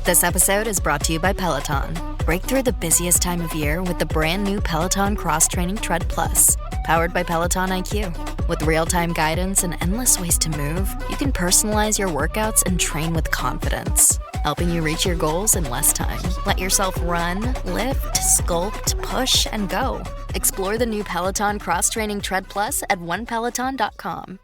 This episode is brought to you by Peloton. Break through the busiest time of year with the brand new Peloton Cross Training Tread Plus, powered by Peloton IQ. With real-time guidance and endless ways to move, you can personalize your workouts and train with confidence, helping you reach your goals in less time. Let yourself run, lift, sculpt, push, and go. Explore the new Peloton Cross Training Tread Plus at onepeloton.com.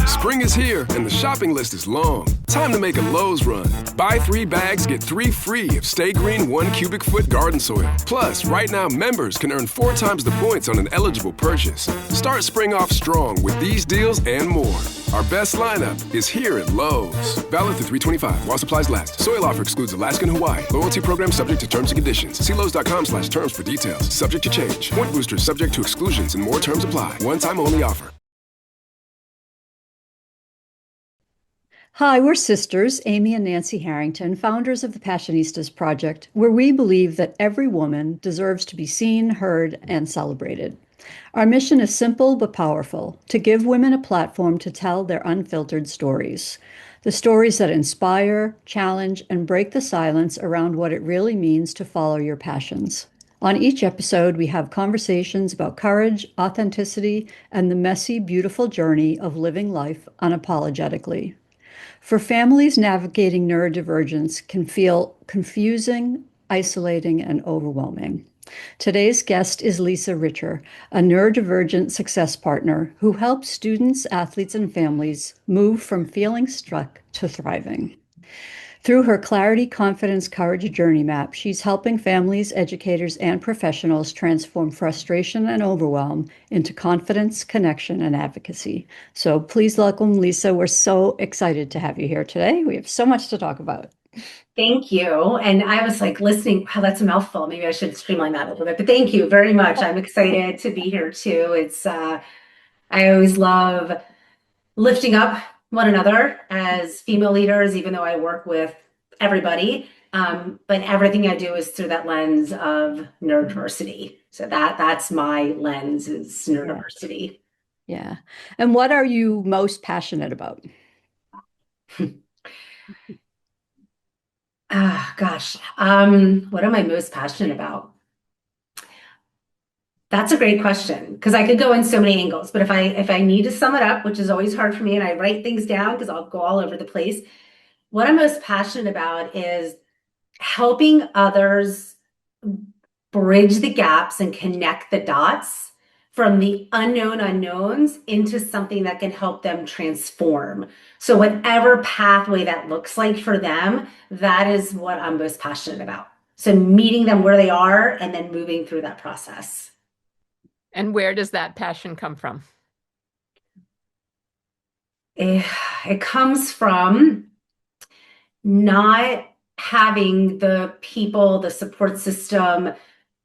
Spring is here and the shopping list is long. Time to make a Lowe's run. Buy 3 bags, get 3 free of Stay Green 1 cubic foot garden soil. Plus, right now members can earn 4 times the points on an eligible purchase. Start spring off strong with these deals and more. Our best lineup is here at Lowe's. Valid through 3/25 while supplies last. Soil offer excludes Alaska and Hawaii. Loyalty program subject to terms and conditions. See Lowe's.com/terms for details. Subject to change. Point boosters subject to exclusions and more terms apply. One-time only offer. Hi, we're sisters, Amy and Nancy Harrington, founders of the Passionistas Project, where we believe that every woman deserves to be seen, heard, and celebrated. Our mission is simple but powerful, to give women a platform to tell their unfiltered stories. The stories that inspire, challenge, and break the silence around what it really means to follow your passions. On each episode, we have conversations about courage, authenticity, and the messy, beautiful journey of living life unapologetically. For families, navigating neurodivergence can feel confusing, isolating, and overwhelming. Today's guest is Lisa Richer, a neurodivergent success partner who helps students, athletes, and families move from feeling stuck to thriving. Through her Clarity, Confidence, Courage Journey Map, she's helping families, educators, and professionals transform frustration and overwhelm into confidence, connection, and advocacy. So please welcome Lisa. We're so excited to have you here today. We have so much to talk about. Thank you. And I was like listening, wow, that's a mouthful. Maybe I should streamline that a little bit, but thank you very much. I'm excited to be here too. I always love lifting up one another as female leaders, even though I work with everybody. But everything I do is through that lens of neurodiversity. So that's my lens, is neurodiversity. Yeah. And what are you most passionate about? Gosh, what am I most passionate about? That's a great question, because I could go in so many angles, but if I need to sum it up, which is always hard for me, and I write things down because I'll go all over the place, what I'm most passionate about is helping others bridge the gaps and connect the dots from the unknown unknowns into something that can help them transform. So whatever pathway that looks like for them, that is what I'm most passionate about. So meeting them where they are and then moving through that process. And where does that passion come from? It comes from not having the people, the support system,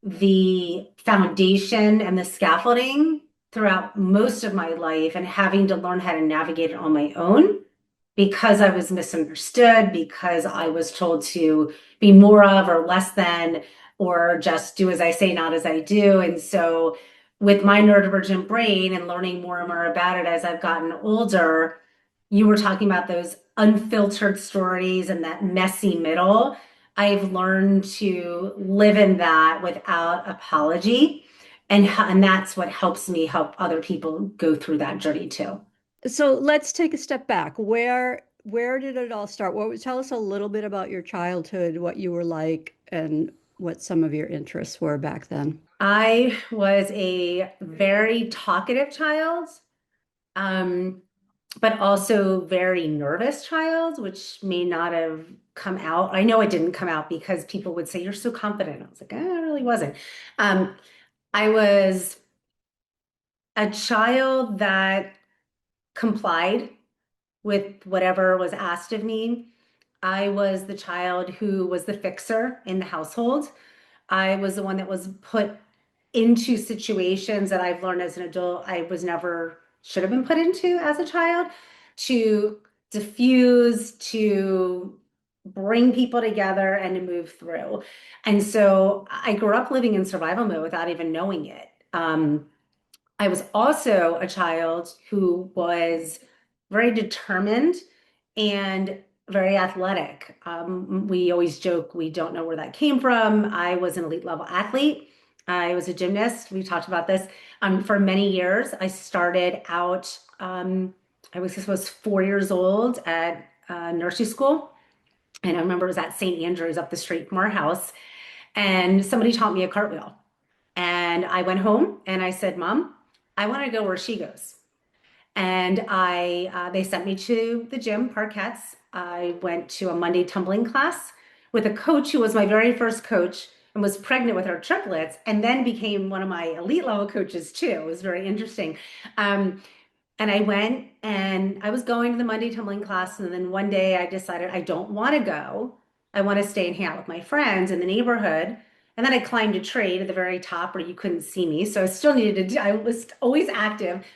the foundation, and the scaffolding throughout most of my life, and having to learn how to navigate it on my own because I was misunderstood, because I was told to be more of or less than, or just do as I say, not as I do. And so with my neurodivergent brain and learning more and more about it as I've gotten older, you were talking about those unfiltered stories and that messy middle. I've learned to live in that without apology. And that's what helps me help other people go through that journey too. So let's take a step back. Where did it all start? Tell us a little bit about your childhood, what you were like, and what some of your interests were back then. I was a very talkative child, but also very nervous child, which may not have come out. I know it didn't come out because people would say, "You're so confident." I was like, I really wasn't. I was a child that complied with whatever was asked of me. I was the child who was the fixer in the household. I was the one that was put into situations that I've learned as an adult I was never should have been put into as a child, to diffuse, to bring people together and to move through. And so I grew up living in survival mode without even knowing it. I was also a child who was very determined and very athletic. We always joke we don't know where that came from. I was an elite level athlete. I was a gymnast. We talked about this for many years. I started out, I was 4 years old at nursery school. And I remember it was at St. Andrews up the street from our house. And somebody taught me a cartwheel. And I went home and I said, Mom, I want to go where she goes. And they sent me to the gym, Parkettes. I went to a Monday tumbling class with a coach who was my very first coach and was pregnant with her triplets, and then became one of my elite level coaches too. It was very interesting. And I went and I was going to the Monday tumbling class. And then one day I decided I don't want to go. I want to stay and hang out with my friends in the neighborhood. And then I climbed a tree to the very top where you couldn't see me. So I still needed to, I was always active.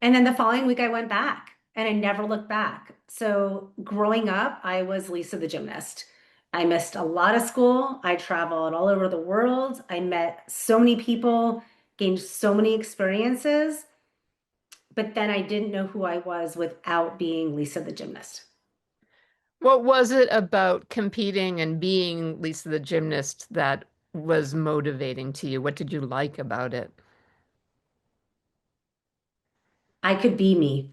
And then the following week I went back and I never looked back. So growing up, I was Lisa the gymnast. I missed a lot of school. I traveled all over the world. I met so many people, gained so many experiences. But then I didn't know who I was without being Lisa the gymnast. What was it about competing and being Lisa the gymnast that was motivating to you? What did you like about it? I could be me.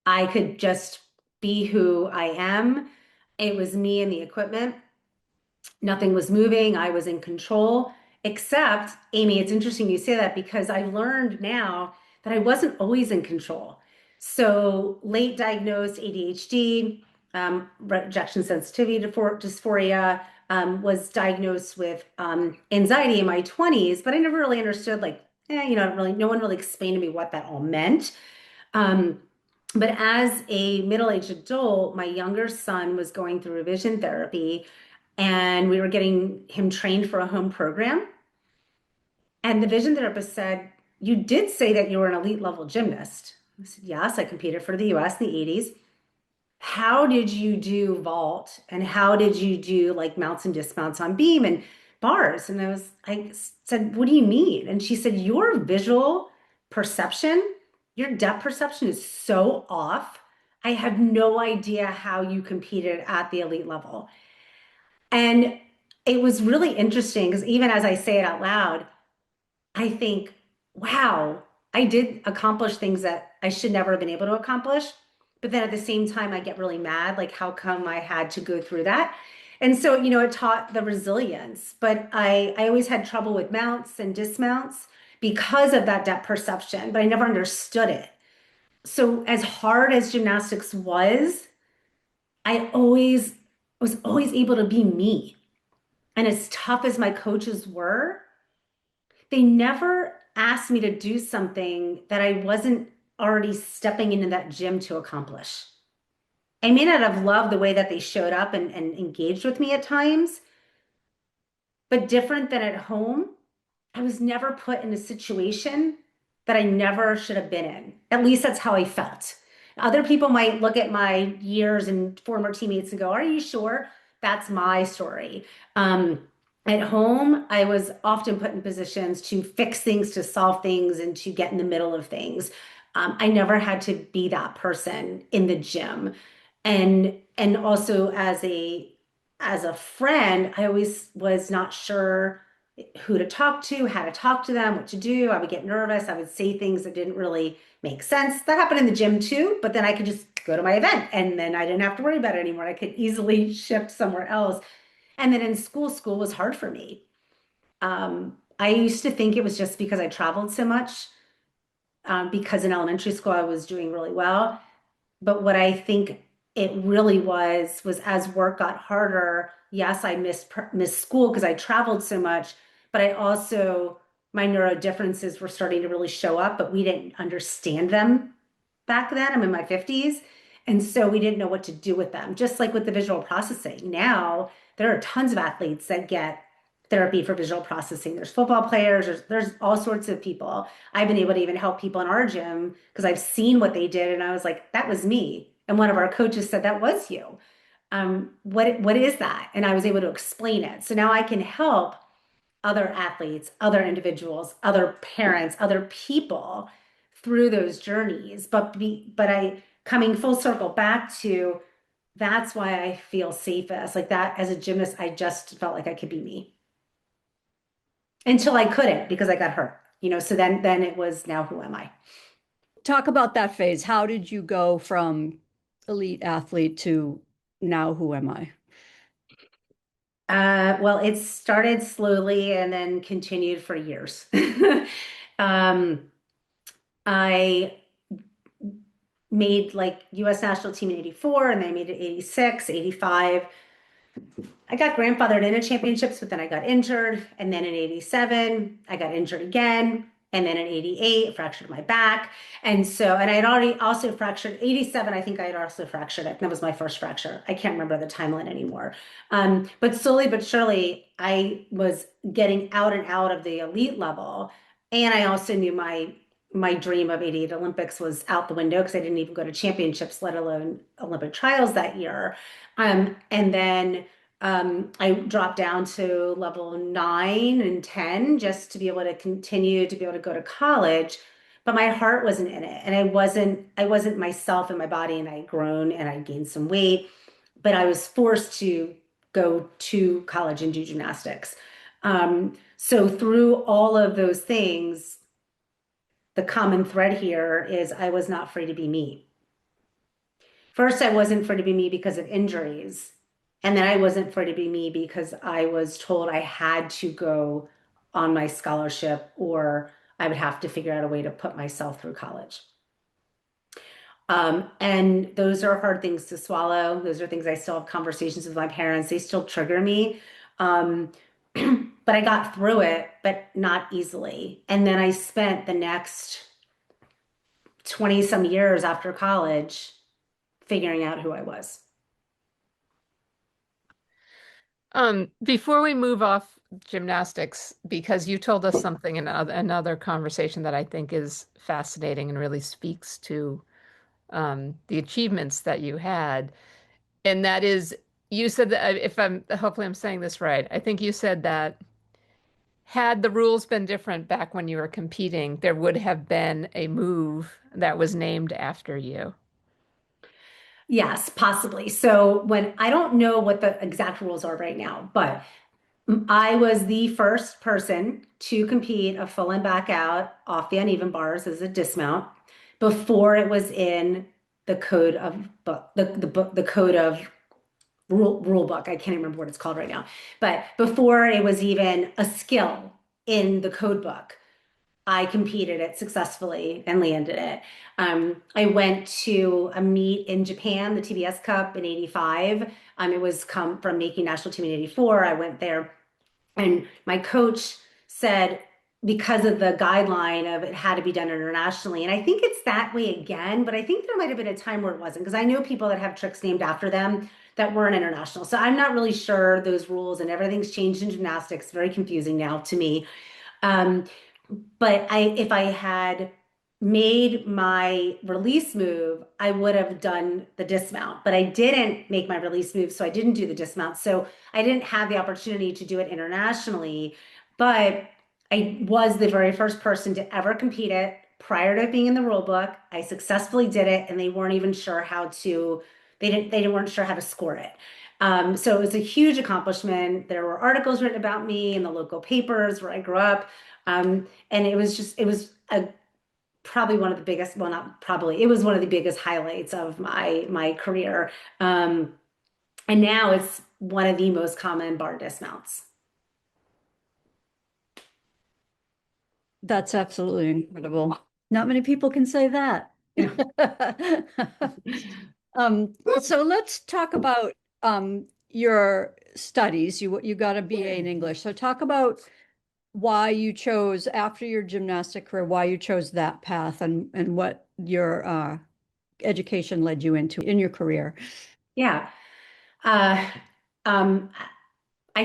I could just be who I am. It was me and the equipment. Nothing was moving. I was in control. Except, Amy, it's interesting you say that because I learned now that I wasn't always in control. So late diagnosed ADHD, rejection sensitivity dysphoria, was diagnosed with anxiety in my 20s, but I never really understood no one really explained to me what that all meant. But as a middle-aged adult, my younger son was going through revision therapy, and we were getting him trained for a home program. And the vision therapist said, "You did say that you were an elite level gymnast." I said, "Yes, I competed for the US in the 80s. How did you do vault? And how did you do like mounts and dismounts on beam and bars?" And I said, "What do you mean?" And she said, "Your visual perception, your depth perception is so off. I have no idea how you competed at the elite level." And it was really interesting because even as I say it out loud, I think, wow, I did accomplish things that I should never have been able to accomplish. But then at the same time, I get really mad, like, how come I had to go through that? And so, it taught the resilience. But I always had trouble with mounts and dismounts because of that depth perception, but I never understood it. So as hard as gymnastics was, I was always able to be me. And as tough as my coaches were, they never asked me to do something that I wasn't already stepping into that gym to accomplish. I may not have loved the way that they showed up and engaged with me at times, but different than at home, I was never put in a situation that I never should have been in. At least that's how I felt. Other people might look at my years and former teammates and go, "Are you sure?" That's my story. At home, I was often put in positions to fix things, to solve things, and to get in the middle of things. I never had to be that person in the gym. And also as a friend, I always was not sure who to talk to, how to talk to them, what to do. I would get nervous. I would say things that didn't really make sense. That happened in the gym too, but then I could just go to my event and then I didn't have to worry about it anymore. I could easily shift somewhere else. And then in school was hard for me. I used to think it was just because I traveled so much, because in elementary school I was doing really well. But what I think it really was as work got harder, yes, I missed school because I traveled so much, but I also, my neurodifferences were starting to really show up, but we didn't understand them back then. I'm in my 50s. And so we didn't know what to do with them, just like with the visual processing. Now, there are tons of athletes that get therapy for visual processing. There's football players, there's all sorts of people. I've been able to even help people in our gym because I've seen what they did. And I was like, that was me. And one of our coaches said, "That was you. What is that?" And I was able to explain it. So now I can help other athletes, other individuals, other parents, other people through those journeys. But I coming full circle back to, that's why I feel safest. Like that as a gymnast, I just felt like I could be me until I couldn't because I got hurt, so then it was, now who am I? Talk about that phase. How did you go from elite athlete to now who am I? Well, it started slowly and then continued for years. I made like US national team in 84 and then I made it 86, 85. I got grandfathered into championships, but then I got injured. And then in 87, I got injured again. And then in 88, fractured my back. And I had already also fractured 87. I think I had also fractured it. That was my first fracture. I can't remember the timeline anymore. But slowly but surely, I was getting out and out of the elite level. And I also knew my dream of 88 Olympics was out the window because I didn't even go to championships, let alone Olympic trials that year. And then I dropped down to level 9 and 10 just to be able to continue to be able to go to college, but my heart wasn't in it. And I wasn't myself in my body, and I had grown and I gained some weight, but I was forced to go to college and do gymnastics. So through all of those things, the common thread here is I was not free to be me. First, I wasn't free to be me because of injuries. And then I wasn't free to be me because I was told I had to go on my scholarship or I would have to figure out a way to put myself through college. And those are hard things to swallow. Those are things I still have conversations with my parents. They still trigger me. But I got through it, but not easily. And then I spent the next 20 some years after college figuring out who I was. Before we move off gymnastics, because you told us something in another conversation that I think is fascinating and really speaks to the achievements that you had, and that is, you said that, hopefully I'm saying this right, I think you said that had the rules been different back when you were competing, there would have been a move that was named after you. Yes, possibly. So I don't know what the exact rules are right now, but I was the first person to compete a full and back out off the uneven bars as a dismount before it was in the code of the code of rule book. I can't remember what it's called right now, but before it was even a skill in the code book, I competed it successfully and landed it. I went to a meet in Japan, the TBS Cup in 85. It was come from making national team in 84. I went there and my coach said, because of the guideline of it had to be done internationally. And I think it's that way again, but I think there might've been a time where it wasn't, because I know people that have tricks named after them that weren't international. So I'm not really sure those rules, and everything's changed in gymnastics. Very confusing now to me. But if I had made my release move, I would have done the dismount, but I didn't make my release move. So I didn't do the dismount. So I didn't have the opportunity to do it internationally, but I was the very first person to ever compete it prior to being in the rule book. I successfully did it, and they weren't even sure they weren't sure how to score it. So it was a huge accomplishment. There were articles written about me in the local papers where I grew up. And it was probably one of the biggest, well, not probably, it was one of the biggest highlights of my career. And now it's one of the most common bar dismounts. That's absolutely incredible. Not many people can say that. Yeah. So let's talk about your studies. You got a BA in English. So talk about why you chose, after your gymnastic career, why you chose that path, and what your education led you into in your career. Yeah. I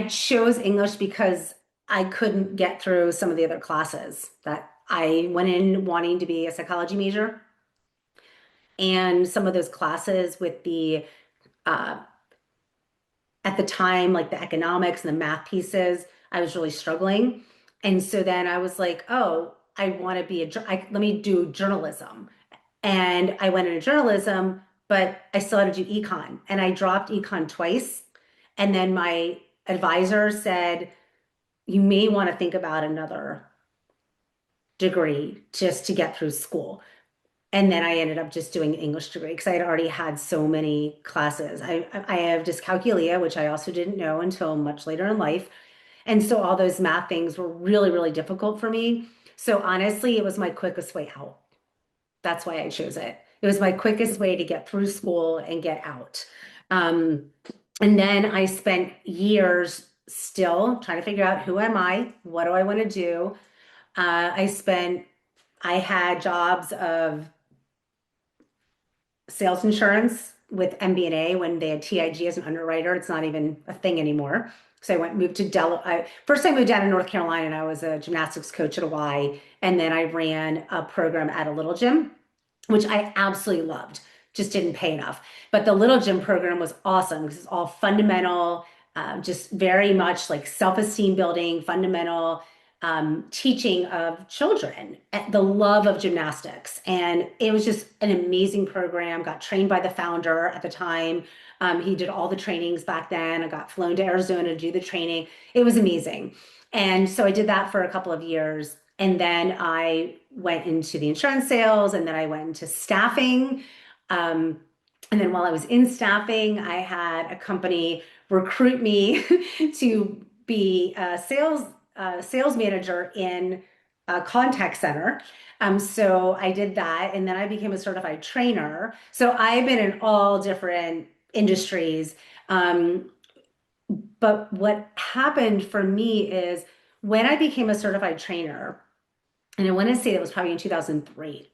chose English because I couldn't get through some of the other classes. That I went in wanting to be a psychology major, and some of those classes with the at the time, like the economics and the math pieces, I was really struggling. And so then I was like, oh, I want to be let me do journalism. And I went into journalism, but I still had to do econ. And I dropped econ twice. And then my advisor said, you may want to think about another degree just to get through school. And then I ended up just doing an English degree because I had already had so many classes. I have dyscalculia, which I also didn't know until much later in life. And so all those math things were really, really difficult for me. So honestly, it was my quickest way out. That's why I chose it. It was my quickest way to get through school and get out. And then I spent years still trying to figure out, who am I? What do I want to do? I had jobs of sales insurance with MBNA when they had TIG as an underwriter. It's not even a thing anymore. So I moved to Delaware. First I moved down to North Carolina and I was a gymnastics coach at a Y. And then I ran a program at a little gym, which I absolutely loved, just didn't pay enough. But the little gym program was awesome because it's all fundamental, just very much like self-esteem building, fundamental teaching of children, the love of gymnastics. And it was just an amazing program. Got trained by the founder at the time. He did all the trainings back then. I got flown to Arizona to do the training. It was amazing. And so I did that for a couple of years. And then I went into the insurance sales, and then I went into staffing. And then while I was in staffing, I had a company recruit me to be a sales manager in a contact center. So I did that, and then I became a certified trainer. So I've been in all different industries. But what happened for me is when I became a certified trainer, and I want to say that was probably in 2003,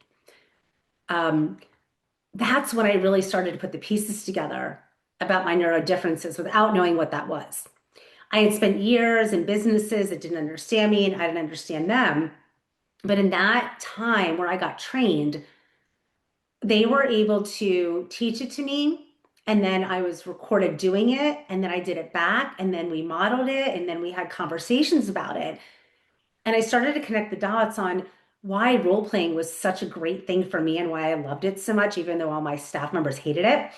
that's when I really started to put the pieces together about my neurodifferences without knowing what that was. I had spent years in businesses that didn't understand me and I didn't understand them. But in that time where I got trained, they were able to teach it to me. And then I was recorded doing it. And then I did it back. And then we modeled it. And then we had conversations about it. And I started to connect the dots on why role playing was such a great thing for me and why I loved it so much, even though all my staff members hated it.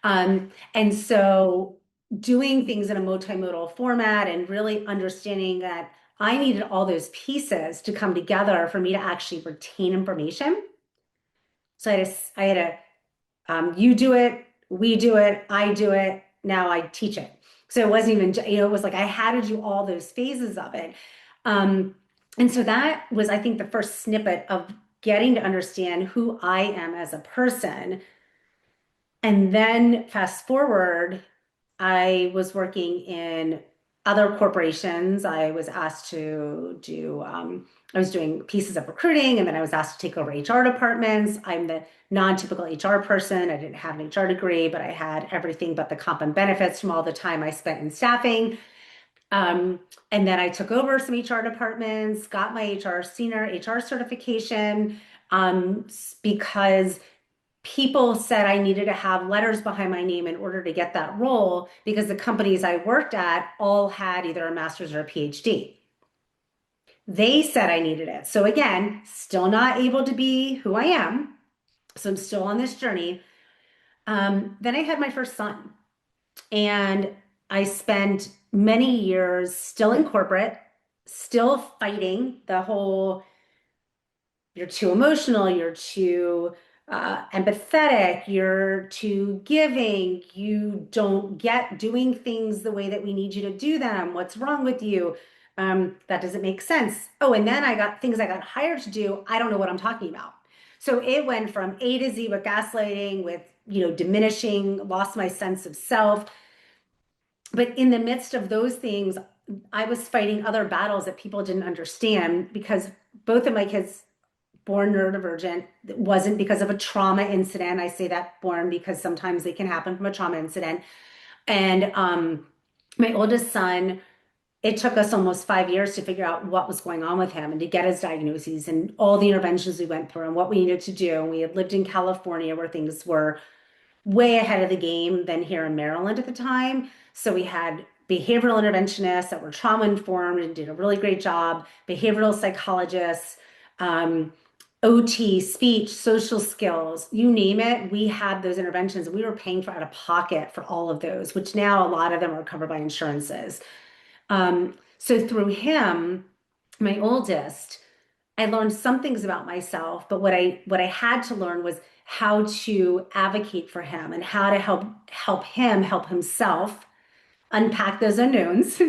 And so doing things in a multimodal format and really understanding that I needed all those pieces to come together for me to actually retain information. So I had a you do it, we do it, I do it, now I teach it. So it wasn't even, it was like I had to do all those phases of it. And so that was, I think, the first snippet of getting to understand who I am as a person. And then fast forward, I was working in other corporations. I was asked to do, I was doing pieces of recruiting, and then I was asked to take over HR departments. I'm the non-typical HR person. I didn't have an HR degree, but I had everything but the comp and benefits from all the time I spent in staffing. And then I took over some HR departments, got my senior HR certification, because people said I needed to have letters behind my name in order to get that role because the companies I worked at all had either a master's or a PhD. They said I needed it. So again, still not able to be who I am. So I'm still on this journey. Then I had my first son, and I spent many years still in corporate, still fighting the whole, you're too emotional, you're too empathetic, you're too giving, you don't get doing things the way that we need you to do them. What's wrong with you? That doesn't make sense. Oh, and then I got things I got hired to do. I don't know what I'm talking about. So it went from A to Z with gaslighting, with, diminishing, lost my sense of self. But in the midst of those things, I was fighting other battles that people didn't understand because both of my kids born neurodivergent. It wasn't because of a trauma incident. I say that born because sometimes they can happen from a trauma incident. And my oldest son, it took us almost 5 years to figure out what was going on with him and to get his diagnoses and all the interventions we went through and what we needed to do. And we had lived in California where things were way ahead of the game than here in Maryland at the time. So we had behavioral interventionists that were trauma informed and did a really great job, behavioral psychologists, OT, speech, social skills, you name it, we had those interventions. We were paying for out of pocket for all of those, which now a lot of them are covered by insurances. So through him, my oldest, I learned some things about myself, but what I had to learn was how to advocate for him and how to help him help himself unpack those unknowns,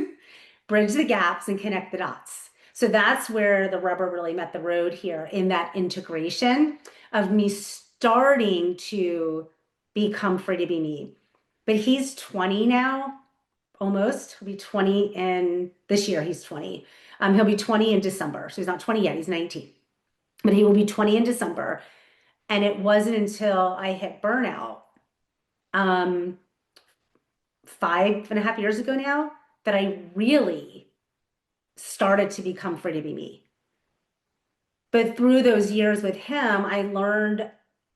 bridge the gaps, and connect the dots. So that's where the rubber really met the road here, in that integration of me starting to become free to be me. But he's 20 now, almost. He'll be 20 in this year. He's 20. He'll be 20 in December. So he's not 20 yet. He's 19. But he will be 20 in December. And it wasn't until I hit burnout 5.5 years ago now that I really started to become free to be me. But through those years with him, I learned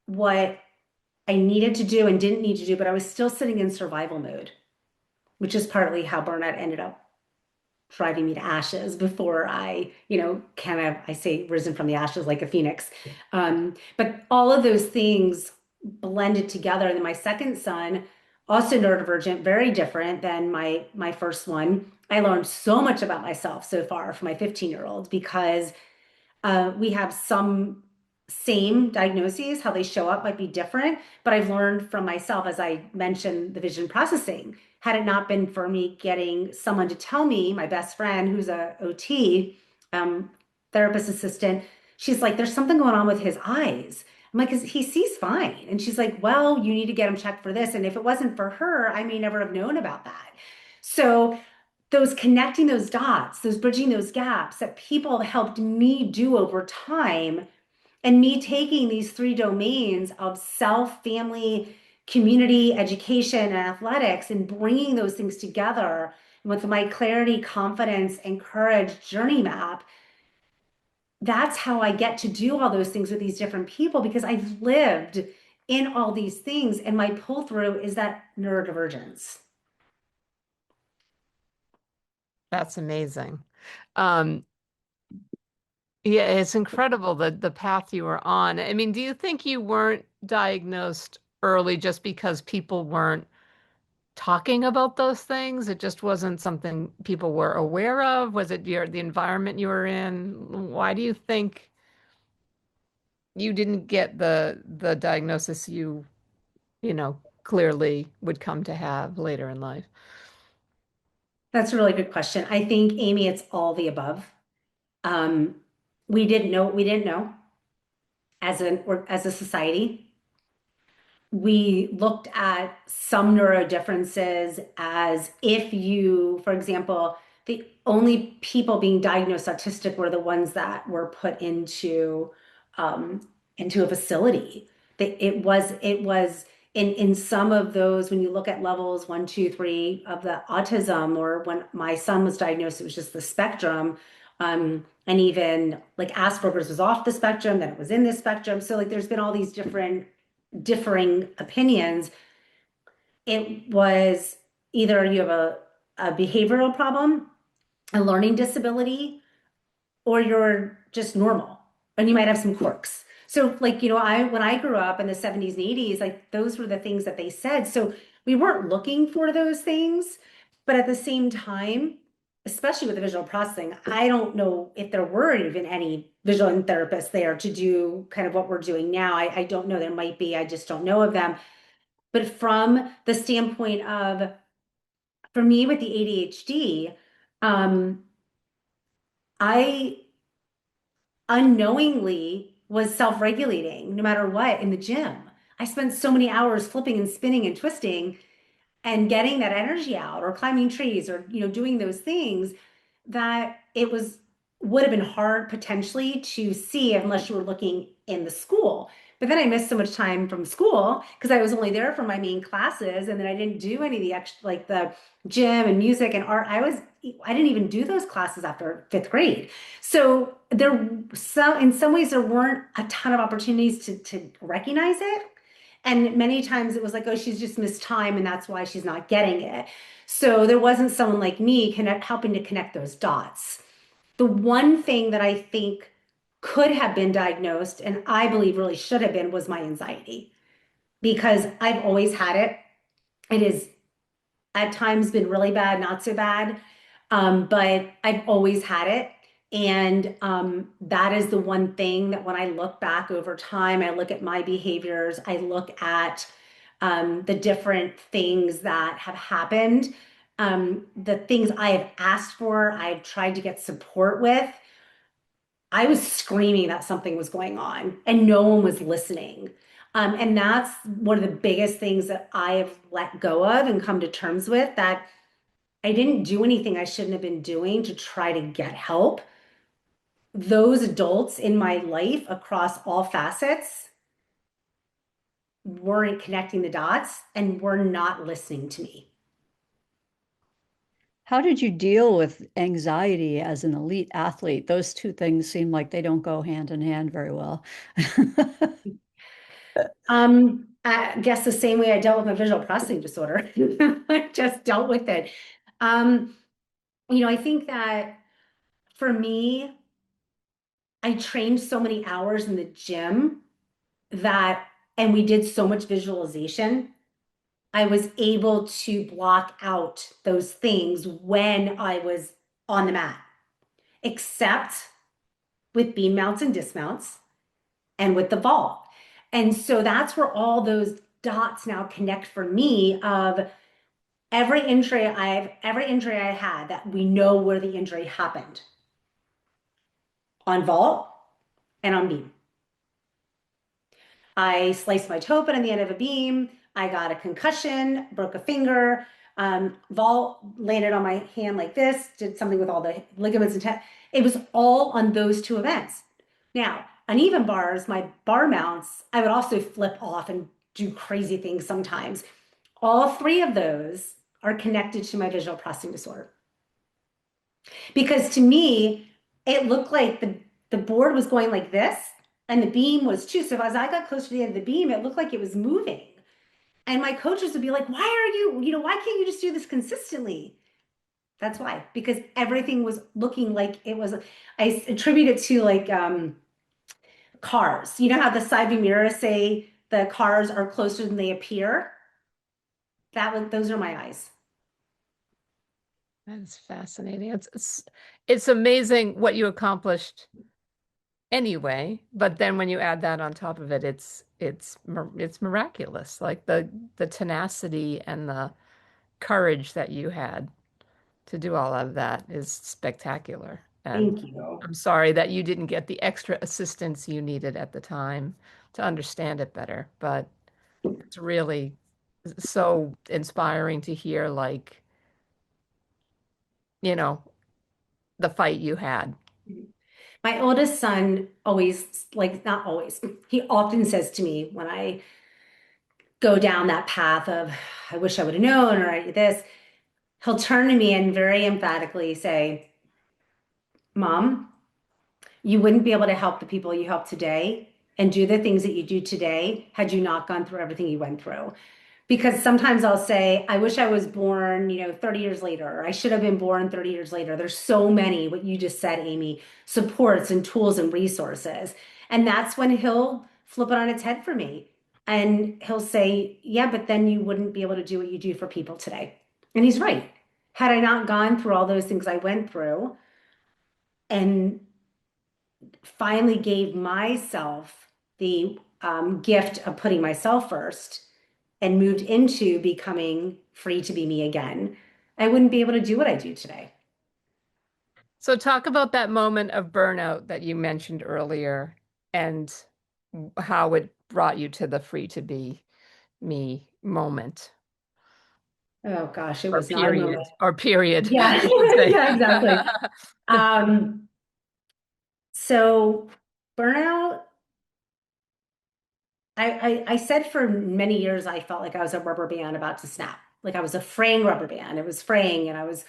what I needed to do and didn't need to do, but I was still sitting in survival mode, which is partly how burnout ended up driving me to ashes before I, I say risen from the ashes like a phoenix. But all of those things blended together. And then my second son, also neurodivergent, very different than my first one. I learned so much about myself so far from my 15-year-old because we have some same diagnoses, how they show up might be different, but I've learned from myself, as I mentioned, the vision processing. Had it not been for me getting someone to tell me, my best friend, who's a OT, therapist assistant, she's like, there's something going on with his eyes. I'm like, he sees fine. And she's like, well, you need to get him checked for this. And if it wasn't for her, I may never have known about that. So those connecting those dots, those bridging those gaps that people helped me do over time, and me taking these 3 domains of self, family, community, education, and athletics, and bringing those things together with my clarity, confidence, and courage journey map, that's how I get to do all those things with these different people, because I've lived in all these things, and my pull through is that neurodivergence. That's amazing. Yeah, it's incredible the path you were on. I mean, do you think you weren't diagnosed early just because people weren't talking about those things? It just wasn't something people were aware of? Was it the environment you were in? Why do you think you didn't get the diagnosis you clearly would come to have later in life? That's a really good question. I think, Amy, it's all the above. We didn't know what we didn't know as a society. We looked at some neurodifferences as if you, for example, the only people being diagnosed autistic were the ones that were put into a facility. It was in some of those, when you look at levels 1, 2, 3 of the autism, or when my son was diagnosed, it was just the spectrum. And even like Asperger's was off the spectrum, then it was in the spectrum. So like there's been all these differing opinions. It was either you have a behavioral problem, a learning disability, or you're just normal and you might have some quirks. So like, when I grew up in the 70s and 80s, like those were the things that they said. So we weren't looking for those things, but at the same time, especially with the visual processing, I don't know if there were even any visual therapists there to do kind of what we're doing now. I don't know. There might be, I just don't know of them. But from the standpoint of, for me with the ADHD, I unknowingly was self-regulating no matter what in the gym. I spent so many hours flipping and spinning and twisting and getting that energy out, or climbing trees, or doing those things that would have been hard potentially to see unless you were looking in the school. But then I missed so much time from school because I was only there for my main classes, and then I didn't do any of the extra, like the gym and music and art. I didn't even do those classes after 5th grade. So in some ways there weren't a ton of opportunities to recognize it. And many times it was like, oh, she's just missed time and that's why she's not getting it. So there wasn't someone like me helping to connect those dots. The one thing that I think could have been diagnosed, and I believe really should have been, was my anxiety. Because I've always had it. It is at times been really bad, not so bad, but I've always had it. And that is the one thing that when I look back over time, I look at my behaviors, I look at the different things that have happened, the things I have asked for, I've tried to get support with. I was screaming that something was going on and no one was listening. And that's one of the biggest things that I have let go of and come to terms with, that I didn't do anything I shouldn't have been doing to try to get help. Those adults in my life across all facets weren't connecting the dots and were not listening to me. How did you deal with anxiety as an elite athlete? Those two things seem like they don't go hand in hand very well. I guess the same way I dealt with my visual processing disorder. I just dealt with it. I think that for me, I trained so many hours in the gym and we did so much visualization. I was able to block out those things when I was on the mat, except with beam mounts and dismounts and with the vault. And so that's where all those dots now connect for me, of every injury I had, that we know where the injury happened: on vault and on beam. I sliced my toe open at the end of a beam. I got a concussion, broke a finger. Vault landed on my hand like this, did something with all the ligaments and it was all on those two events. Now, uneven bars, my bar mounts, I would also flip off and do crazy things sometimes. All three of those are connected to my visual processing disorder. Because to me, it looked like the board was going like this and the beam was too. So as I got closer to the end of the beam, it looked like it was moving. And my coaches would be like, why can't you just do this consistently? That's why, because everything was looking like it was, I attribute it to like cars. You know how the side view mirrors say the cars are closer than they appear? Those are my eyes. That's fascinating. It's amazing what you accomplished anyway, but then when you add that on top of it, it's miraculous. Like the tenacity and the courage that you had to do all of that is spectacular. And Thank you. I'm sorry that you didn't get the extra assistance you needed at the time to understand it better, but it's really so inspiring to hear, like, the fight you had. My oldest son always, like, not always, he often says to me when I go down that path of, I wish I would have known, or I did this, he'll turn to me and very emphatically say, Mom, you wouldn't be able to help the people you help today and do the things that you do today had you not gone through everything you went through. Because sometimes I'll say, I wish I was born, 30 years later, or I should have been born 30 years later. There's so many, what you just said, Amy, supports and tools and resources. And that's when he'll flip it on its head for me. And he'll say, yeah, but then you wouldn't be able to do what you do for people today. And he's right. Had I not gone through all those things I went through and finally gave myself the gift of putting myself first and moved into becoming free to be me again, I wouldn't be able to do what I do today. So talk about that moment of burnout that you mentioned earlier and how it brought you to the free to be me moment. Oh gosh, it was not a period. moment. Or period. Yeah, yeah, exactly. So burnout, I said for many years, I felt like I was a rubber band about to snap. Like I was a fraying rubber band. It was fraying and I was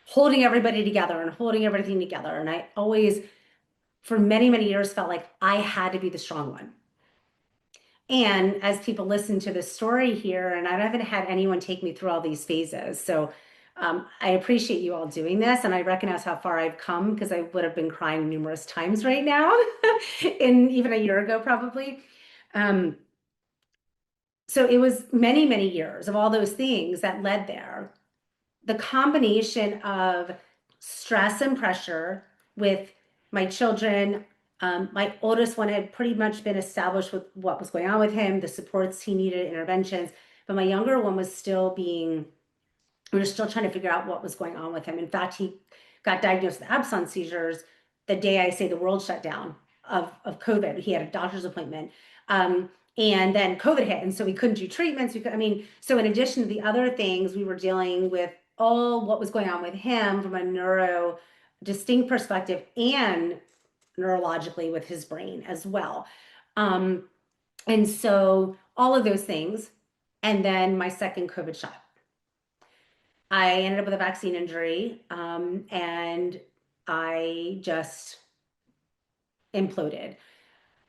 holding everybody together and holding everything together. And I always, for many, many years, felt like I had to be the strong one. And as people listen to this story here, and I haven't had anyone take me through all these phases. So I appreciate you all doing this, and I recognize how far I've come because I would have been crying numerous times right now, in even a year ago, probably. So it was many, many years of all those things that led there. The combination of stress and pressure with my children. My oldest one had pretty much been established with what was going on with him, the supports he needed, interventions. But my younger one was still we were still trying to figure out what was going on with him. In fact, he got diagnosed with absence seizures the day I say the world shut down of COVID. He had a doctor's appointment. And then COVID hit, and so we couldn't do treatments. So in addition to the other things, we were dealing with all what was going on with him from a neuro distinct perspective and neurologically with his brain as well. And so all of those things, and then my second COVID shot. I ended up with a vaccine injury, and I just imploded.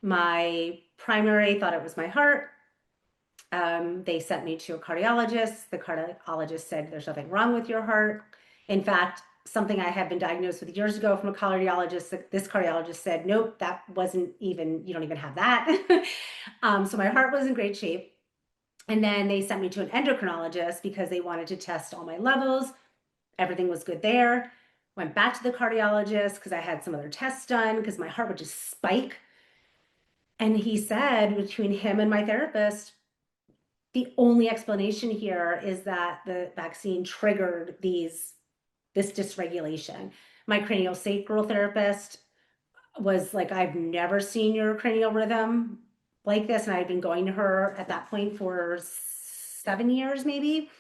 My primary thought it was my heart. They sent me to a cardiologist. The cardiologist said, there's nothing wrong with your heart. In fact, something I had been diagnosed with years ago from a cardiologist, this cardiologist said, nope, that wasn't even, you don't even have that. So my heart was in great shape. And then they sent me to an endocrinologist because they wanted to test all my levels. Everything was good there. Went back to the cardiologist because I had some other tests done because my heart would just spike. And he said, between him and my therapist, the only explanation here is that the vaccine triggered this dysregulation. My craniosacral therapist was like, I've never seen your cranial rhythm like this. And I'd been going to her at that point for 7 years, maybe.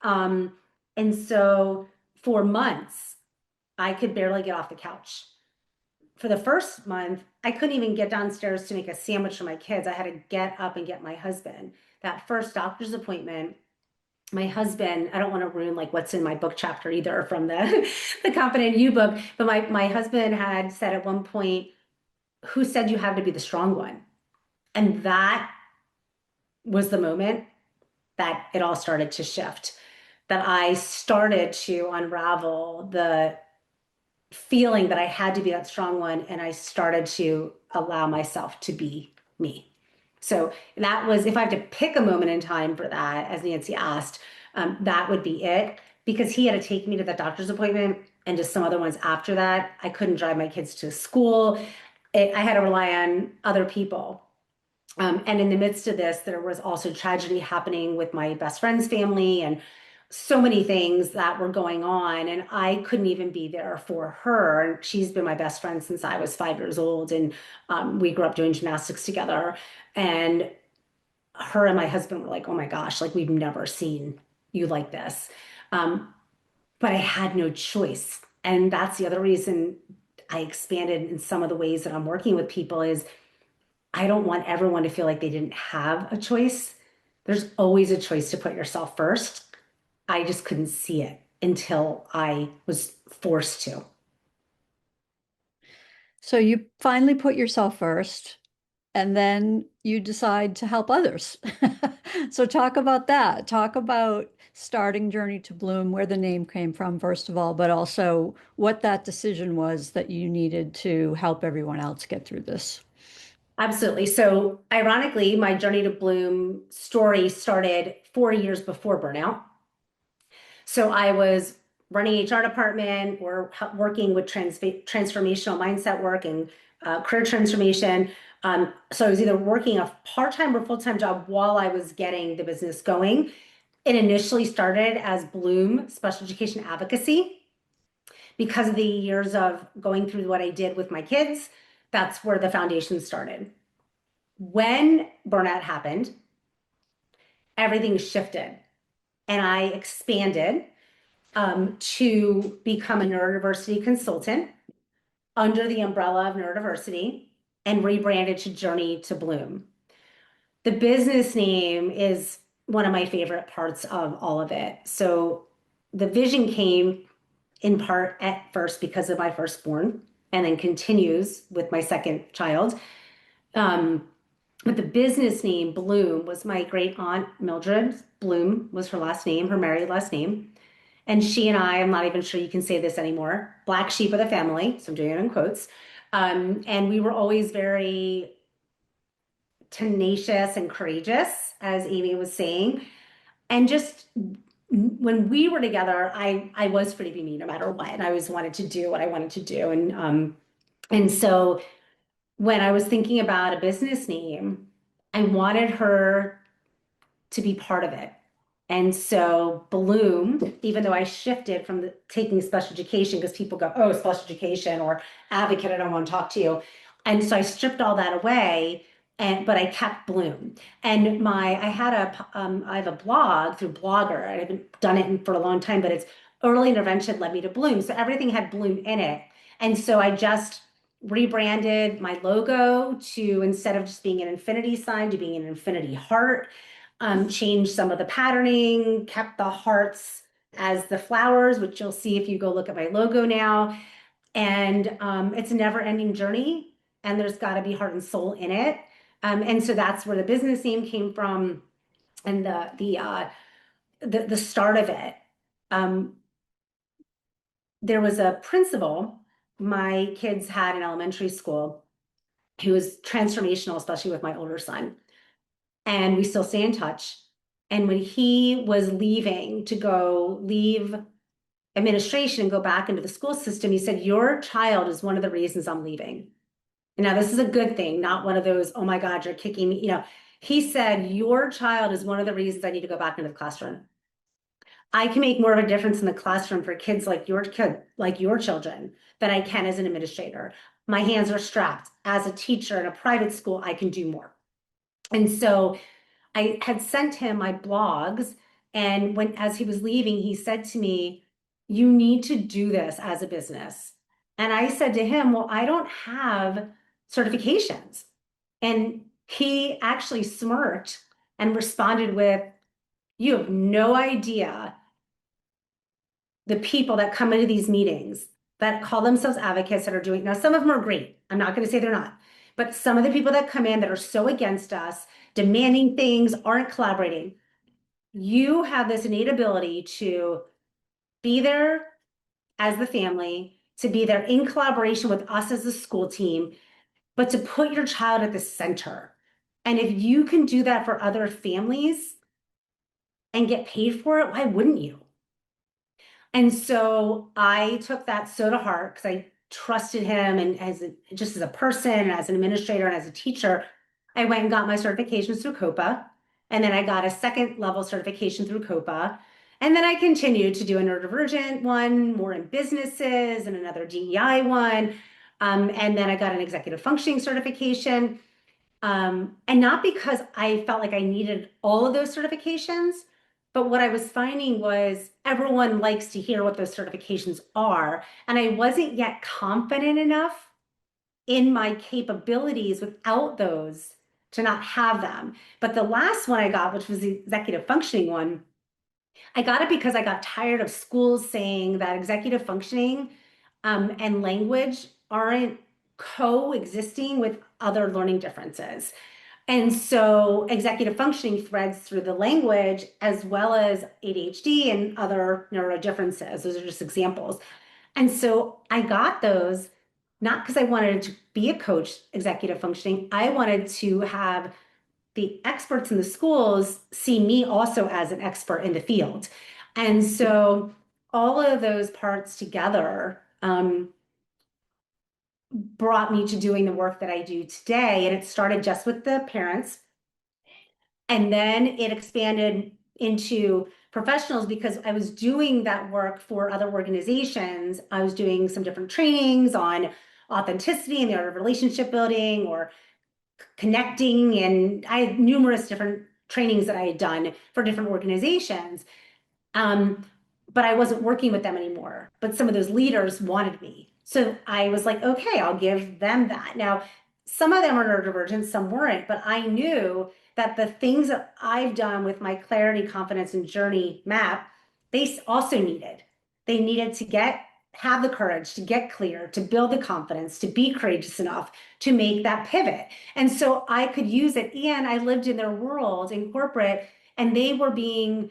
And so for months, I could barely get off the couch. For the first month, I couldn't even get downstairs to make a sandwich for my kids. I had to get up and get my husband. That first doctor's appointment, my husband, I don't want to ruin like what's in my book chapter either from the Confident You book, but my husband had said at one point, who said you had to be the strong one? And that was the moment that it all started to shift, that I started to unravel the feeling that I had to be that strong one, and I started to allow myself to be me. So that was, if I had to pick a moment in time for that, as Nancy asked, that would be it, because he had to take me to the doctor's appointment and just some other ones after that. I couldn't drive my kids to school. I had to rely on other people. And in the midst of this, there was also tragedy happening with my best friend's family and so many things that were going on, and I couldn't even be there for her. She's been my best friend since I was 5 years old, and we grew up doing gymnastics together. And her and my husband were like, oh my gosh, like we've never seen you like this. But I had no choice. And that's the other reason I expanded in some of the ways that I'm working with people is I don't want everyone to feel like they didn't have a choice. There's always a choice to put yourself first. I just couldn't see it until I was forced to. So you finally put yourself first, and then you decide to help others. So talk about that. Talk about starting Journey to Bloom, where the name came from, first of all, but also what that decision was that you needed to help everyone else get through this. Absolutely. So ironically, my Journey to Bloom story started 4 years before burnout. So I was running HR department or working with transformational mindset work and career transformation. So I was either working a part-time or full-time job while I was getting the business going. It initially started as Bloom Special Education Advocacy. Because of the years of going through what I did with my kids, that's where the foundation started. When burnout happened, everything shifted. And I expanded to become a neurodiversity consultant under the umbrella of neurodiversity and rebranded to Journey to Bloom. The business name is one of my favorite parts of all of it. So the vision came in part at first because of my firstborn and then continues with my second child. But the business name Bloom was my great aunt Mildred Bloom was her last name, her married last name. And she and I'm not even sure you can say this anymore, black sheep of the family. So I'm doing it in quotes. And we were always very tenacious and courageous, as Amy was saying. And just when we were together, I was free to be me no matter what. And I always wanted to do what I wanted to do. And so when I was thinking about a business name, I wanted her to be part of it. And so Bloom, even though I shifted from taking special education, because people go, oh, special education or advocate, I don't want to talk to you. And so I stripped all that away, but I kept Bloom. And I have a blog through Blogger. I haven't done it for a long time, but it's early intervention led me to Bloom. So everything had Bloom in it. And so I just rebranded my logo to, instead of just being an infinity sign, to being an infinity heart. Changed some of the patterning, kept the hearts as the flowers, which you'll see if you go look at my logo now. And it's a never-ending journey, and there's got to be heart and soul in it. And so that's where the business name came from, and the start of it. There was a principal my kids had in elementary school who was transformational, especially with my older son. And we still stay in touch. And when he was leaving to leave administration and go back into the school system, he said, your child is one of the reasons I'm leaving. And now this is a good thing, not one of those, oh my God, you're kicking me. He said, your child is one of the reasons I need to go back into the classroom. I can make more of a difference in the classroom for kids like your children than I can as an administrator. My hands are strapped. As a teacher in a private school, I can do more. And so I had sent him my blogs, and as he was leaving, he said to me, you need to do this as a business. And I said to him, well, I don't have certifications. And he actually smirked and responded with, you have no idea the people that come into these meetings that call themselves advocates that are doing, now some of them are great. I'm not going to say they're not. But some of the people that come in that are so against us, demanding things, aren't collaborating. You have this innate ability to be there as the family, to be there in collaboration with us as a school team, but to put your child at the center. And if you can do that for other families and get paid for it, why wouldn't you? And so I took that so to heart because I trusted him, and just as a person, and as an administrator, and as a teacher, I went and got my certifications through COPA, and then I got a second level certification through COPA, and then I continued to do a neurodivergent one, more in businesses, and another DEI one, and then I got an executive functioning certification, and not because I felt like I needed all of those certifications, but what I was finding was everyone likes to hear what those certifications are. And I wasn't yet confident enough in my capabilities without those to not have them. But the last one I got, which was the executive functioning one, I got it because I got tired of schools saying that executive functioning and language aren't coexisting with other learning differences. And so executive functioning threads through the language as well as ADHD and other neurodifferences. Those are just examples. And so I got those not because I wanted to be a coach, executive functioning. I wanted to have the experts in the schools see me also as an expert in the field. And so all of those parts together brought me to doing the work that I do today. And it started just with the parents. And then it expanded into professionals because I was doing that work for other organizations. I was doing some different trainings on authenticity and the art of relationship building or connecting. And I had numerous different trainings that I had done for different organizations. But I wasn't working with them anymore. But some of those leaders wanted me. So I was like, okay, I'll give them that. Now, some of them are neurodivergent, some weren't, but I knew that the things that I've done with my clarity, confidence, and journey map, they also needed. They needed to have the courage to get clear, to build the confidence, to be courageous enough to make that pivot. And so I could use it. And I lived in their world in corporate, and they were being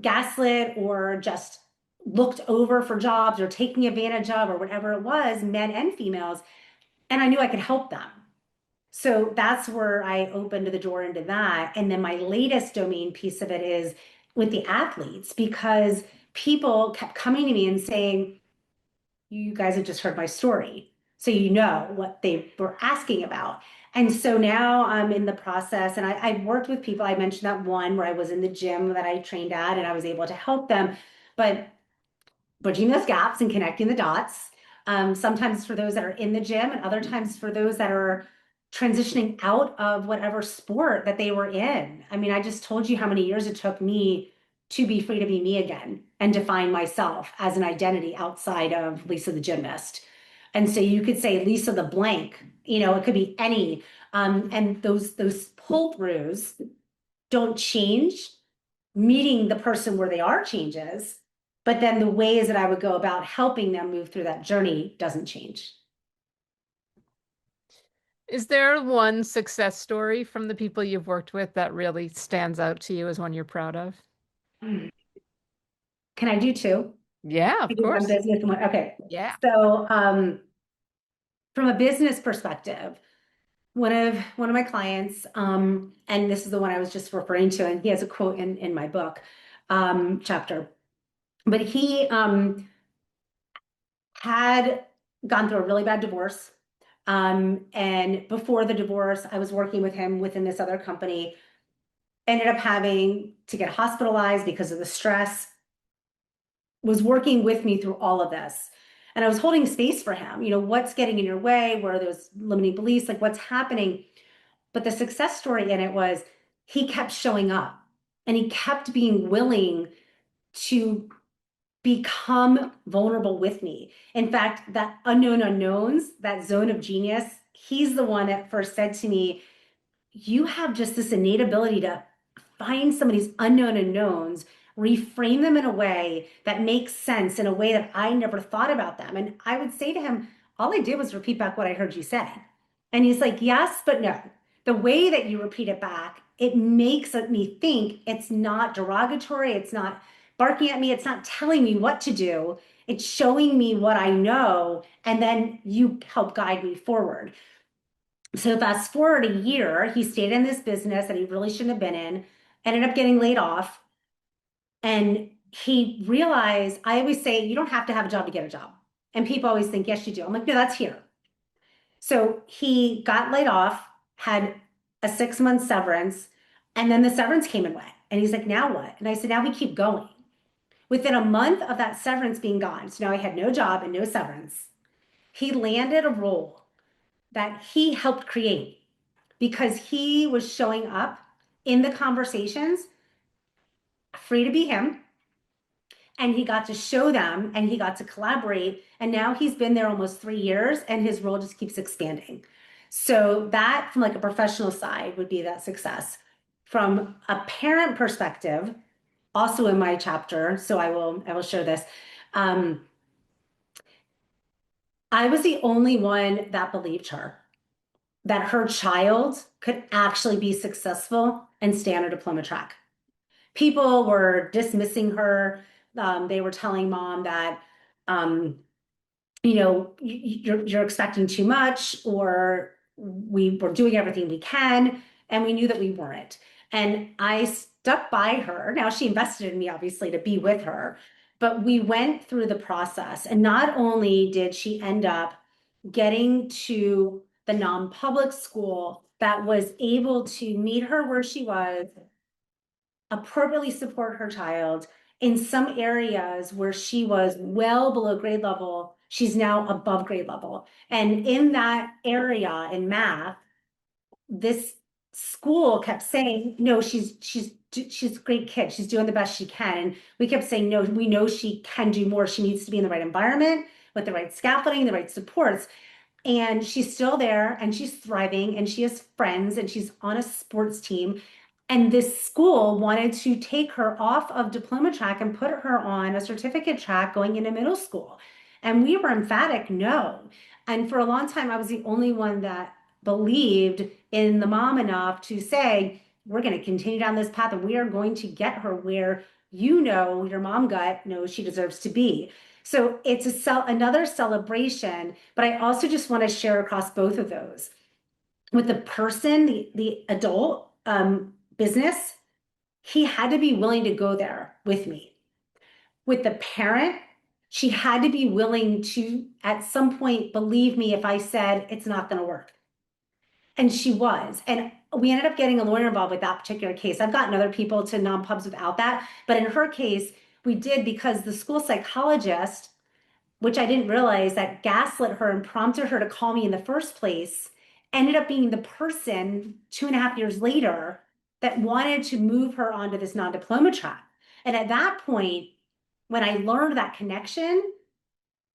gaslit or just looked over for jobs or taking advantage of or whatever it was, men and females, and I knew I could help them. So that's where I opened the door into that. And then my latest domain piece of it is with the athletes, because people kept coming to me and saying, you guys have just heard my story, so you know what they were asking about. And so now I'm in the process, and I've worked with people. I mentioned that one where I was in the gym that I trained at, and I was able to help them. But bridging those gaps and connecting the dots, sometimes for those that are in the gym, and other times for those that are transitioning out of whatever sport that they were in. I mean, I just told you how many years it took me to be free to be me again and define myself as an identity outside of Lisa the gymnast. And so you could say Lisa the blank, it could be any. And those pull-throughs don't change. Meeting the person where they are changes, but then the ways that I would go about helping them move through that journey doesn't change. Is there one success story from the people you've worked with that really stands out to you as one you're proud of? Can I do two? Yeah, of course. One business and one, okay. Yeah. So from a business perspective, one of my clients, and this is the one I was just referring to, and he has a quote in my book chapter, but he had gone through a really bad divorce. And before the divorce, I was working with him within this other company, ended up having to get hospitalized because of the stress, was working with me through all of this. And I was holding space for him, what's getting in your way? Where are those limiting beliefs? Like what's happening? But the success story in it was he kept showing up and he kept being willing to become vulnerable with me. In fact, that unknown unknowns, that zone of genius, he's the one that first said to me, you have just this innate ability to find some of these unknown unknowns, reframe them in a way that makes sense, in a way that I never thought about them. And I would say to him, all I did was repeat back what I heard you say. And he's like, yes, but no. The way that you repeat it back, it makes me think it's not derogatory. It's not barking at me. It's not telling me what to do. It's showing me what I know. And then you help guide me forward. So fast forward a year, he stayed in this business that he really shouldn't have been in, ended up getting laid off. And he realized, I always say, you don't have to have a job to get a job. And people always think, yes, you do. I'm like, no, that's here. So he got laid off, had a 6-month severance, and then the severance came and went. And he's like, now what? And I said, now we keep going. Within a month of that severance being gone, so now he had no job and no severance, he landed a role that he helped create because he was showing up in the conversations, free to be him. And he got to show them and he got to collaborate. And now he's been there almost 3 years and his role just keeps expanding. So that, from like a professional side, would be that success. From a parent perspective, also in my chapter, so I will share this. I was the only one that believed her, that her child could actually be successful and stay on her diploma track. People were dismissing her. They were telling mom that, you're expecting too much, or we were doing everything we can, and we knew that we weren't. And I stuck by her. Now, she invested in me, obviously, to be with her, but we went through the process. And not only did she end up getting to the non-public school that was able to meet her where she was, appropriately support her child in some areas where she was well below grade level, she's now above grade level. And in that area in math, this school kept saying, no, she's a great kid. She's doing the best she can. And we kept saying, no, we know she can do more. She needs to be in the right environment with the right scaffolding, the right supports. And she's still there and she's thriving and she has friends and she's on a sports team. And this school wanted to take her off of diploma track and put her on a certificate track going into middle school. And we were emphatic, no. And for a long time, I was the only one that believed in the mom enough to say, we're going to continue down this path and we are going to get her where your mom gut knows she deserves to be. So it's another celebration, but I also just want to share across both of those. With the person, the adult business, he had to be willing to go there with me. With the parent, she had to be willing to, at some point, believe me if I said it's not going to work. And she was. And we ended up getting a lawyer involved with that particular case. I've gotten other people to non-pubs without that. But in her case, we did because the school psychologist, which I didn't realize that gaslit her and prompted her to call me in the first place, ended up being the person 2.5 years later that wanted to move her onto this non-diploma track. And at that point, when I learned that connection,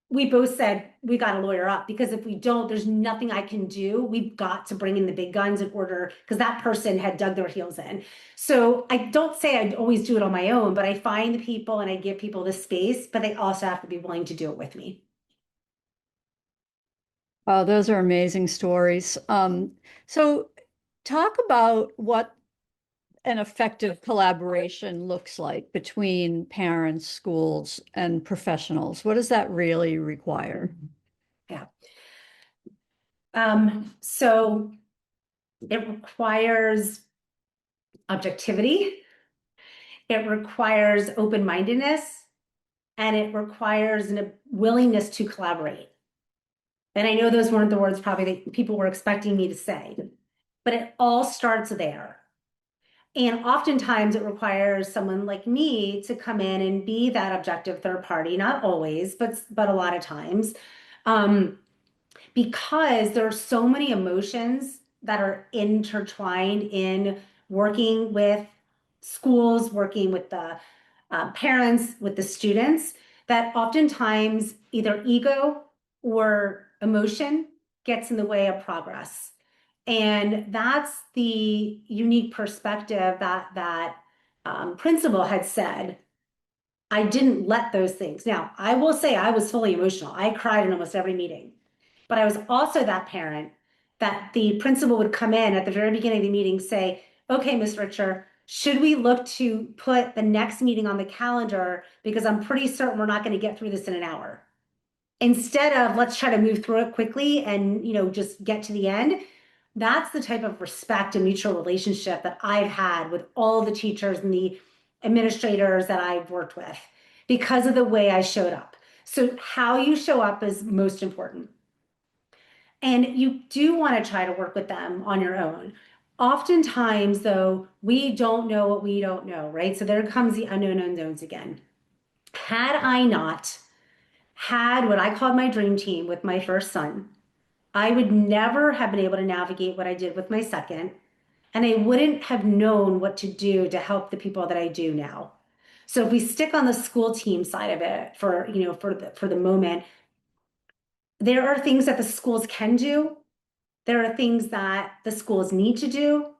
we both said, we got to lawyer up, because if we don't, there's nothing I can do. We've got to bring in the big guns in order, because that person had dug their heels in. So I don't say I always do it on my own, but I find the people and I give people the space, but they also have to be willing to do it with me. Oh, those are amazing stories. So talk about what an effective collaboration looks like between parents, schools, and professionals. What does that really require? Yeah. So it requires objectivity, it requires open-mindedness, and it requires a willingness to collaborate. And I know those weren't the words probably that people were expecting me to say, but it all starts there. And oftentimes it requires someone like me to come in and be that objective third party, not always, but a lot of times, because there are so many emotions that are intertwined in working with schools, working with the parents, with the students, that oftentimes either ego or emotion gets in the way of progress. And that's the unique perspective that principal had said. I didn't let those things. Now, I will say I was fully emotional. I cried in almost every meeting. But I was also that parent that the principal would come in at the very beginning of the meeting, say, okay, Ms. Richer, should we look to put the next meeting on the calendar? Because I'm pretty certain we're not going to get through this in an hour. Instead of let's try to move through it quickly and, just get to the end. That's the type of respect and mutual relationship that I've had with all the teachers and the administrators that I've worked with because of the way I showed up. So how you show up is most important. And you do want to try to work with them on your own. Oftentimes, though, we don't know what we don't know, right? So there comes the unknown unknowns again. Had I not had what I called my dream team with my first son, I would never have been able to navigate what I did with my second, and I wouldn't have known what to do to help the people that I do now. So if we stick on the school team side of it for the moment, there are things that the schools can do. There are things that the schools need to do,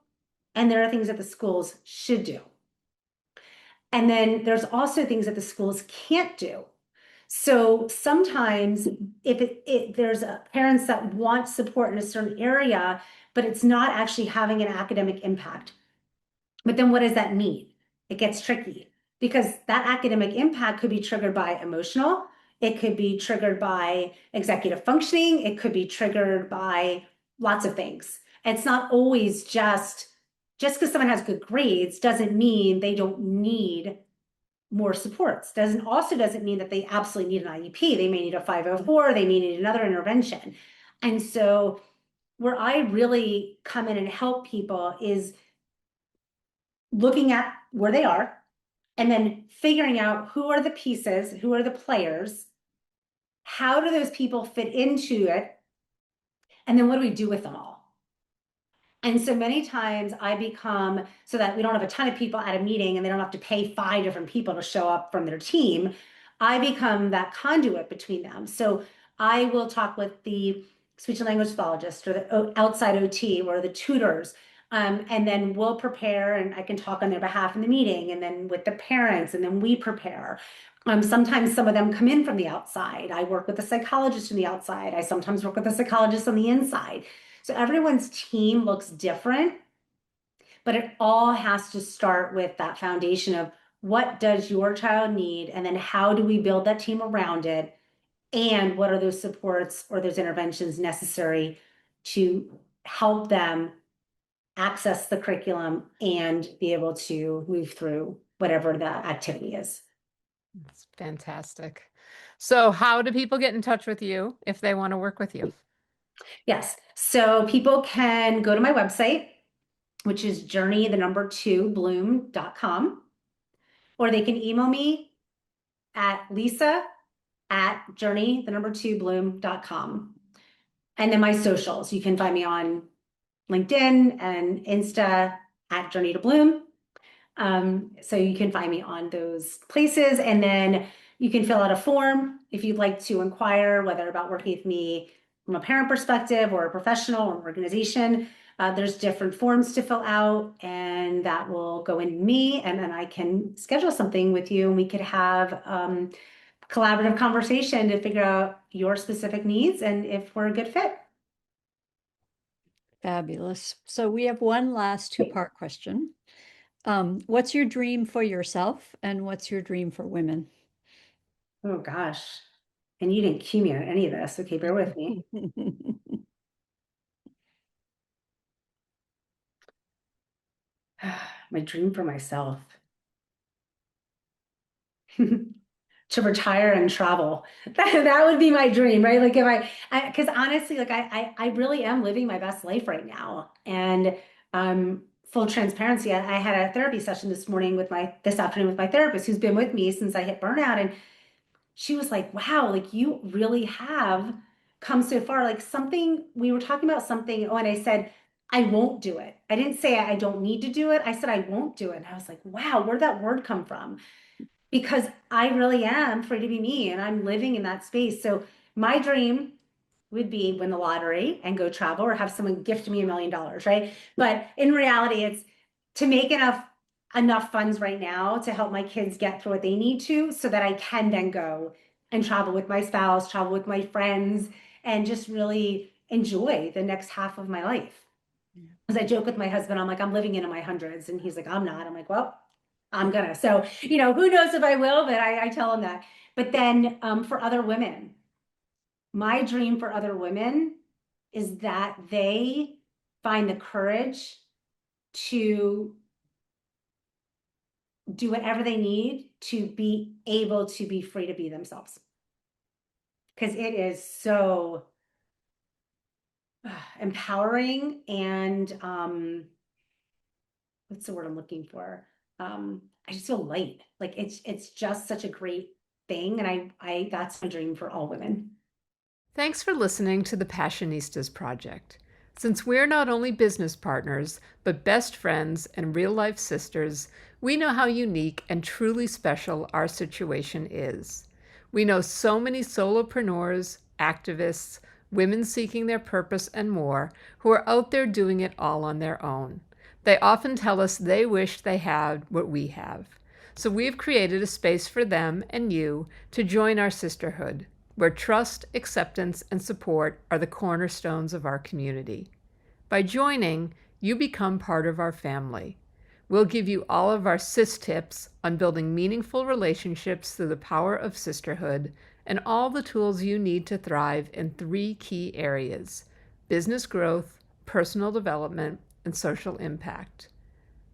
and there are things that the schools should do. And then there's also things that the schools can't do. So sometimes if there's parents that want support in a certain area, but it's not actually having an academic impact. But then what does that mean? It gets tricky because that academic impact could be triggered by emotional. It could be triggered by executive functioning. It could be triggered by lots of things. It's not always just because someone has good grades doesn't mean they don't need more supports. Doesn't mean that they absolutely need an IEP. They may need a 504, they may need another intervention. And so where I really come in and help people is looking at where they are and then figuring out who are the pieces, who are the players, how do those people fit into it, and then what do we do with them all? And so many times I become, so that we don't have a ton of people at a meeting and they don't have to pay 5 different people to show up from their team, I become that conduit between them. So I will talk with the speech and language pathologist or the outside OT or the tutors, and then we'll prepare and I can talk on their behalf in the meeting, and then with the parents, and then we prepare. Sometimes some of them come in from the outside. I work with a psychologist from the outside. I sometimes work with a psychologist on the inside. So everyone's team looks different, but it all has to start with that foundation of what does your child need? And then how do we build that team around it? And what are those supports or those interventions necessary to help them access the curriculum and be able to move through whatever the activity is? That's fantastic. So how do people get in touch with you if they want to work with you? Yes. So people can go to my website, which is journey2bloom.com, or they can email me at lisa@journey2bloom.com. And then my socials, you can find me on LinkedIn and Insta at Journey to Bloom. So you can find me on those places, and then you can fill out a form if you'd like to inquire whether about working with me from a parent perspective or a professional or an organization. There's different forms to fill out, and that will go in me, and then I can schedule something with you, and we could have collaborative conversation to figure out your specific needs and if we're a good fit. Fabulous. So we have one last two-part question. What's your dream for yourself, and what's your dream for women? Oh gosh. And you didn't cue me on any of this. Okay, bear with me. My dream for myself. To retire and travel. That would be my dream, right? Like if because honestly, like I really am living my best life right now. And full transparency, I had a therapy session this afternoon with my therapist who's been with me since I hit burnout. And she was like, wow, like you really have come so far. Like we were talking about something. Oh, and I said, I won't do it. I didn't say I don't need to do it. I said, I won't do it. And I was like, wow, where'd that word come from? Because I really am free to be me, and I'm living in that space. So my dream would be win the lottery and go travel, or have someone gift me $1 million, right? But in reality, it's to make enough funds right now to help my kids get through what they need to, so that I can then go and travel with my spouse, travel with my friends, and just really enjoy the next half of my life. As I joke with my husband, I'm like, I'm living into my hundreds, and he's like, I'm not. I'm like, well, I'm gonna. So, who knows if I will, but I tell him that. But then for other women, my dream for other women is that they find the courage to do whatever they need to be able to be free to be themselves. Because it is so empowering and what's the word I'm looking for? I just feel light. Like it's just such a great thing. And I that's my dream for all women. Thanks for listening to the Passionistas Project. Since we're not only business partners, but best friends and real-life sisters, we know how unique and truly special our situation is. We know so many solopreneurs, activists, women seeking their purpose, and more, who are out there doing it all on their own. They often tell us they wish they had what we have. So we've created a space for them and you to join our sisterhood, where trust, acceptance, and support are the cornerstones of our community. By joining, you become part of our family. We'll give you all of our sis tips on building meaningful relationships through the power of sisterhood, and all the tools you need to thrive in 3 key areas: business growth, personal development, and social impact.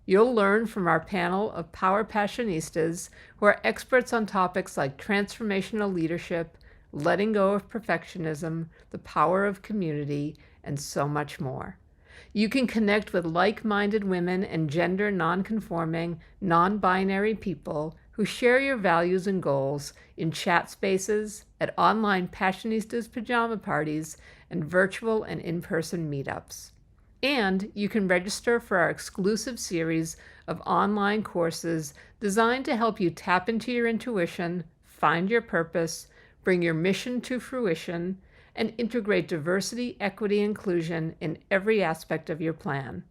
You'll learn from our panel of Power Passionistas, who are experts on topics like transformational leadership, letting go of perfectionism, the power of community, and so much more. You can connect with like-minded women and gender non-conforming, non-binary people who share your values and goals in chat spaces, at online Passionistas pajama parties, and virtual and in-person meetups. And you can register for our exclusive series of online courses designed to help you tap into your intuition, find your purpose, bring your mission to fruition, and integrate diversity, equity, inclusion in every aspect of your plan.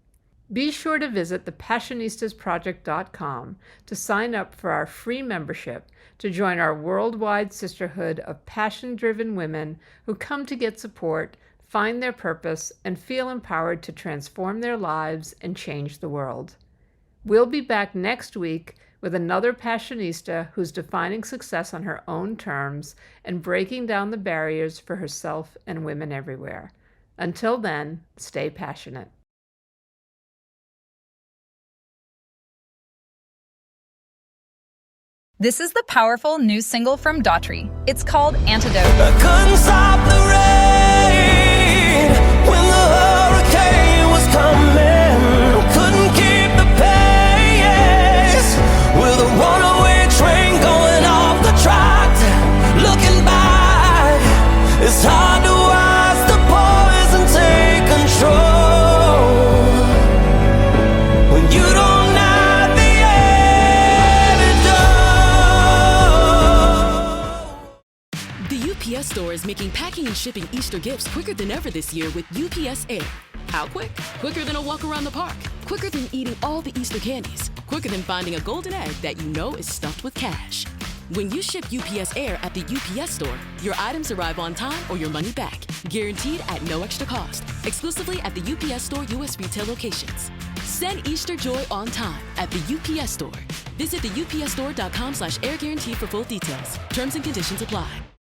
Be sure to visit thepassionistasproject.com to sign up for our free membership to join our worldwide sisterhood of passion-driven women who come to get support, find their purpose, and feel empowered to transform their lives and change the world. We'll be back next week with another Passionista who's defining success on her own terms and breaking down the barriers for herself and women everywhere. Until then, stay passionate. This is the powerful new single from Daughtry. It's called Antidote. I couldn't stop the rain when the hurricane was coming. Couldn't keep the pace with a runaway train going off the track. Looking back, it's hard to watch the poison take control when you don't have the antidote. The UPS store is making packing and shipping Easter gifts quicker than ever this year with UPS Air. How quick? Quicker than a walk around the park. Quicker than eating all the Easter candies. Quicker than finding a golden egg that you know is stuffed with cash. When you ship UPS Air at the UPS store, your items arrive on time or your money back. Guaranteed at no extra cost. Exclusively at the UPS Store US retail locations. Send Easter joy on time at the UPS store. Visit the upsstore.com/air guarantee for full details. Terms and conditions apply.